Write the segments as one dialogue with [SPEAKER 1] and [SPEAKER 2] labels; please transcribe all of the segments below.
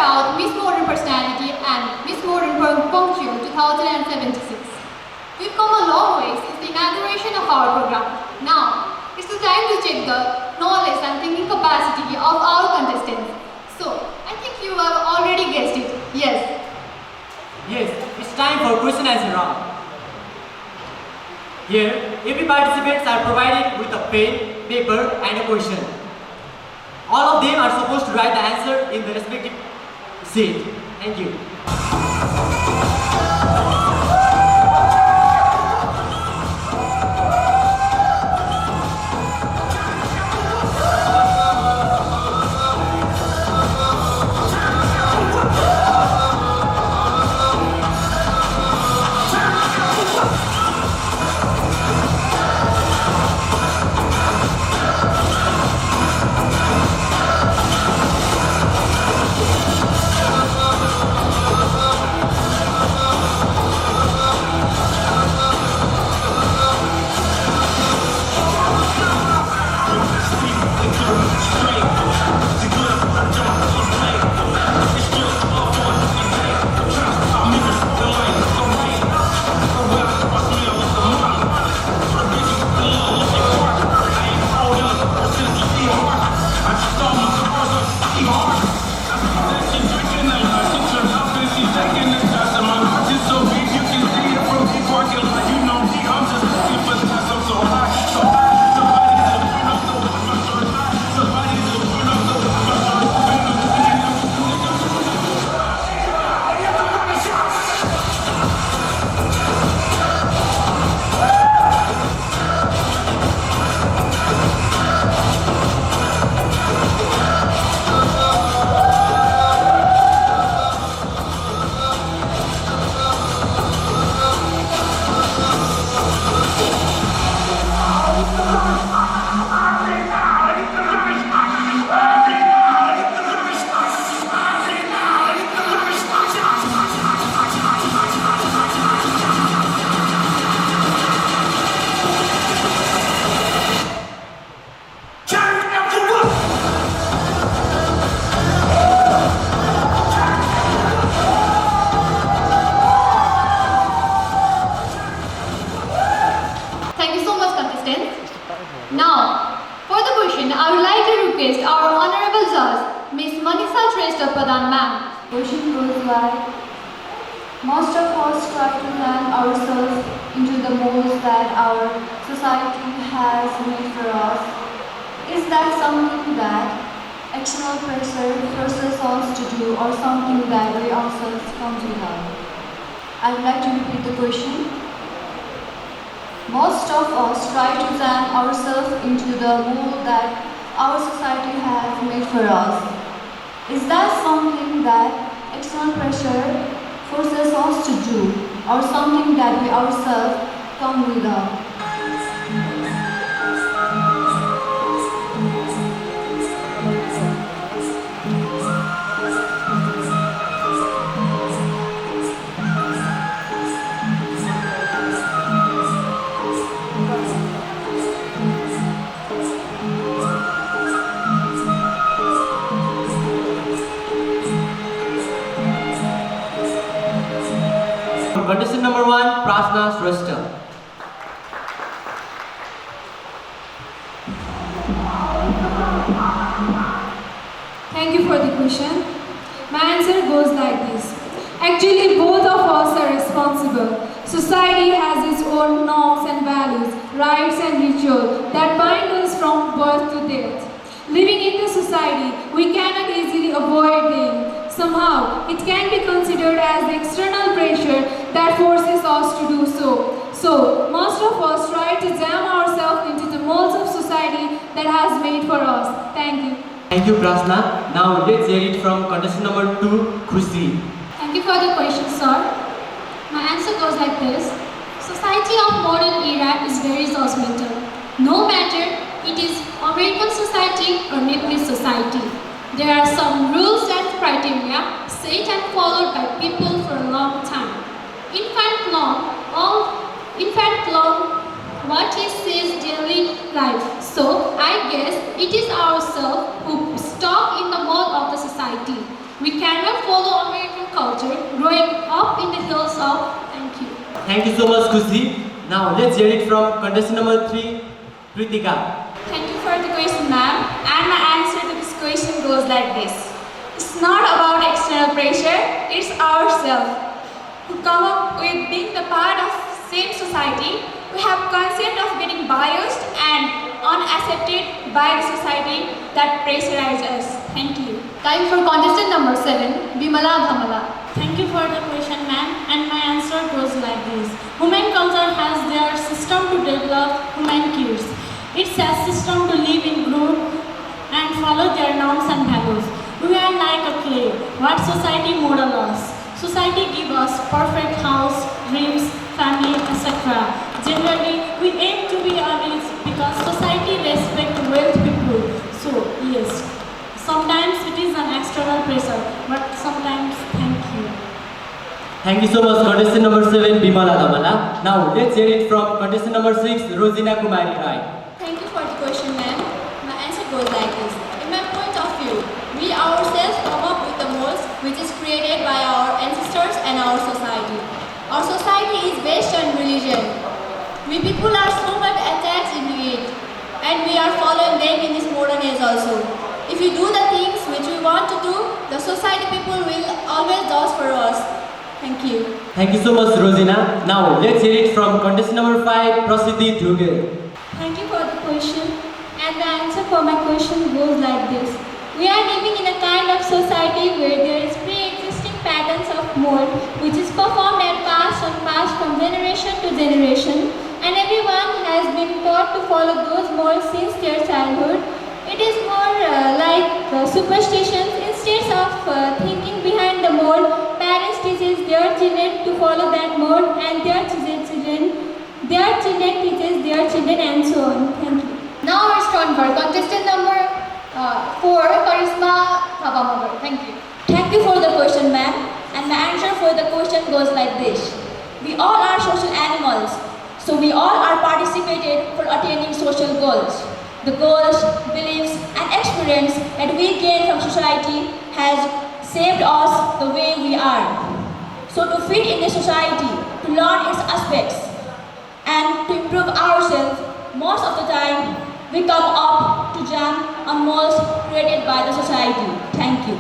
[SPEAKER 1] out Miss Modern Personality and Miss Modern Punctual 2076. We've come a long way since the inauguration of our program. Now, it's the time to check the knowledge and thinking capacity of our contestants. So, I think you have already guessed it. Yes.
[SPEAKER 2] Yes, it's time for question answer round. Here, every participants are provided with a pen, paper and a question. All of them are supposed to write the answer in the respective sheet. Thank you.
[SPEAKER 1] Now, for the question, I would like to request our Honorable Judge, Miss Manisha Shrestha Pradhan Ma'am.
[SPEAKER 3] Question goes like, most of us try to land ourselves into the molds that our society has made for us. Is that something that external pressure forces us to do or something that we ourselves come to learn? I would like to repeat the question. Most of us try to jam ourselves into the mold that our society has made for us. Is that something that external pressure forces us to do, or something that we ourselves come without?
[SPEAKER 2] Contestant number 1, Prasna Shrestha.
[SPEAKER 4] Thank you for the question. My answer goes like this. Actually, both of us are responsible. Society has its own norms and values, rights and rituals that bind us from birth to death. Living in the society, we cannot easily avoid them. Somehow, it can be considered as the external pressure that forces us to do so. So, most of us try to jam ourselves into the molds of society that has made for us. Thank you.
[SPEAKER 2] Thank you, Prasna. Now let's hear it from contestant number 2, Khushi.
[SPEAKER 1] Thank you for the question, sir. My answer goes like this. Society of modern era is very judgmental. No matter it is American society or Nepalese society. There are some rules and criteria set and followed by people for a long time. In fact, what he sees daily life. So I guess it is ourselves who stock in the mold of the society. We cannot follow American culture growing up in the hills of. Thank you.
[SPEAKER 2] Thank you so much, Kushi. Now let's hear it from contestant number 3, Pritika.
[SPEAKER 4] Thank you for the question, ma'am. And my answer to this question goes like this. It's not about external pressure, it's ourselves who come up with being the part of same society. We have concept of getting biased and unaccepted by the society that pressurize us. Thank you.
[SPEAKER 1] Time for contestant number 7, Bimala Dhamala.
[SPEAKER 5] Thank you for the question, ma'am. And my answer goes like this. Human culture has their system to develop human cues. It's a system to live in group and follow their norms and values. We are like a clay. What society model us? Society give us perfect house, dreams, family, etc. Generally, we aim to be rich because society respect wealth people. So, yes, sometimes it is an external pressure, but sometimes thank you.
[SPEAKER 2] Thank you so much, contestant number 7, Bimala Dhamala. Now let's hear it from contestant number 6, Rosina Kumari Rai.
[SPEAKER 3] Thank you for the question, ma'am. My answer goes like this. In my point of view, we ourselves come up with the molds which is created by our ancestors and our society. Our society is based on religion. We people are so much attached into it, and we are following them in this modern age also. If we do the things which we want to do, the society people will always do for us. Thank you.
[SPEAKER 2] Thank you so much, Rosina. Now let's hear it from contestant number 5, Prasiddhi Dhuge.
[SPEAKER 4] Thank you for the question. And the answer for my question goes like this. We are living in a kind of society where there is pre-existing patterns of mold which is performed and passed from generation to generation, and everyone has been taught to follow those molds since their childhood. It is more like superstitions. Instead of thinking behind the mold, parents teaches their children to follow that mold, and their children teaches their children, and so on. Thank you.
[SPEAKER 1] Now it's turn for contestant number 4, Karisma Thabamagar. Thank you.
[SPEAKER 3] Thank you for the question, ma'am. And my answer for the question goes like this. We all are social animals, so we all are participated for attaining social goals. The goals, beliefs, and experience that we gain from society has shaped us the way we are. So to fit in the society, to learn its aspects, and to improve ourselves, most of the time we come up to jump on molds created by the society. Thank you.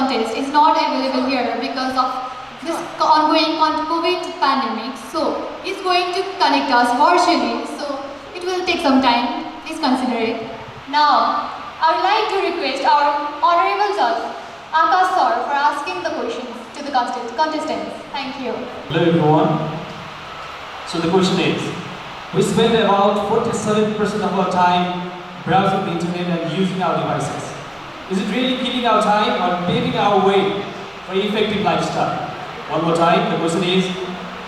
[SPEAKER 1] contest is not available here because of this ongoing COVID pandemic. So it's going to connect us virtually. So it will take some time. Please consider it. Now, I would like to request our honorable judge, Akash sir, for asking the questions to the contestants. Thank you.
[SPEAKER 6] Hello everyone. So the question is, we spend about 47% of our time browsing the internet and using our devices. Is it really killing our time or paving our way for effective lifestyle? One more time, the question is,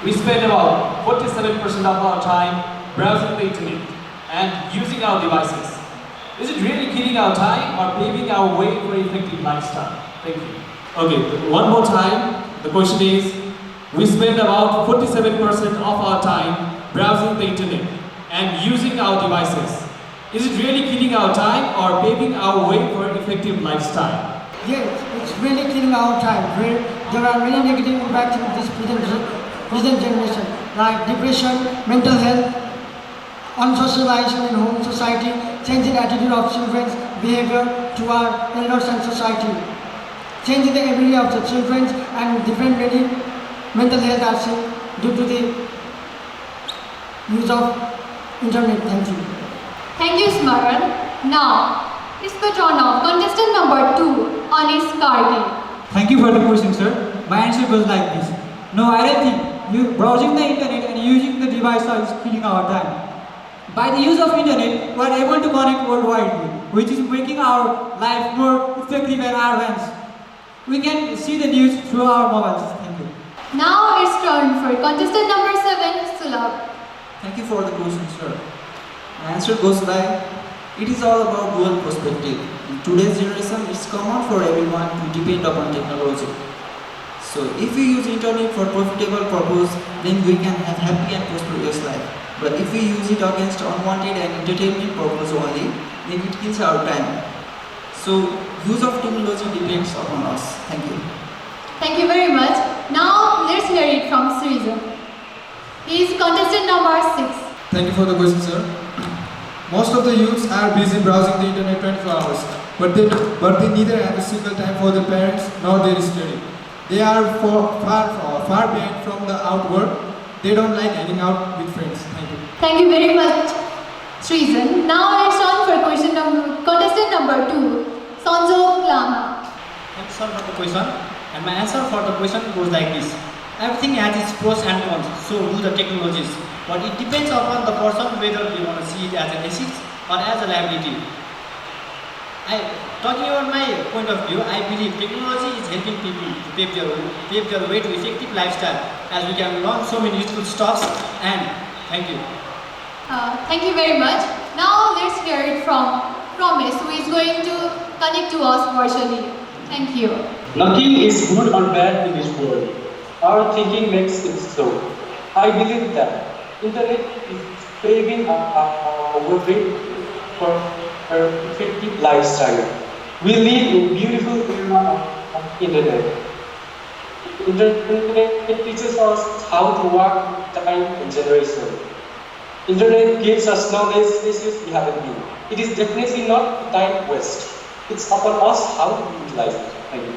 [SPEAKER 6] we spend about 47% of our time browsing the internet and using our devices. Is it really killing our time or paving our way for effective lifestyle? Thank you. Okay, one more time, the question is, we spend about 47% of our time browsing the internet and using our devices. Is it really killing our time or paving our way for effective lifestyle?
[SPEAKER 7] Yes, it's really killing our time. There are many negative impacts in this present generation, like depression, mental health, unsocialization in home society, changing attitude of children's behavior to our elders and society, changing the ability of the children, and different many mental health are seen due to the use of internet. Thank you.
[SPEAKER 1] Thank you, Smaran. Now, it's the turn of contestant number 2, Anis Kargi.
[SPEAKER 2] Thank you for the question, sir. My answer goes like this. No, I don't think browsing the internet and using the device is killing our time. By the use of internet, we are able to connect worldwide, which is making our life more effective and advanced. We can see the news through our mobiles. Thank you.
[SPEAKER 1] Now it's turn for contestant number 7, Sulabh.
[SPEAKER 8] Thank you for the question, sir. My answer goes like, it is all about dual perspective. In today's generation, it's common for everyone to depend upon technology. So if we use internet for profitable purpose, then we can have happy and prosperous life. But if we use it against unwanted and entertainment purpose only, then it kills our time. So use of technology depends upon us. Thank you.
[SPEAKER 1] Thank you very much. Now let's hear it from Srijan. He is contestant number 6.
[SPEAKER 9] Thank you for the question, sir. Most of the youths are busy browsing the internet 24 hours, but they neither have a single time for their parents nor their study. They are far behind from the outward. They don't like hanging out with friends. Thank you.
[SPEAKER 1] Thank you very much, Srijan. Now let's on for contestant number 2, Sanjo Klama.
[SPEAKER 2] Thank you, sir, for the question. And my answer for the question goes like this. Everything has its pros and cons, so do the technologies. But it depends upon the person whether they want to see it as an asset or as a liability. Talking about my point of view, I believe technology is helping people to pave their way to effective lifestyle, as we can learn so many useful stuffs. And thank you.
[SPEAKER 1] Thank you very much. Now let's hear it from Promise, who is going to connect to us virtually. Thank you.
[SPEAKER 10] Nothing is good or bad in this world. Our thinking makes it so. I believe that internet is paving a way for our effective lifestyle. We live in beautiful era of internet. Internet teaches us how to work with time and generation. Internet gives us knowledge places we haven't been. It is definitely not time waste. It's upon us how to utilize it. Thank you.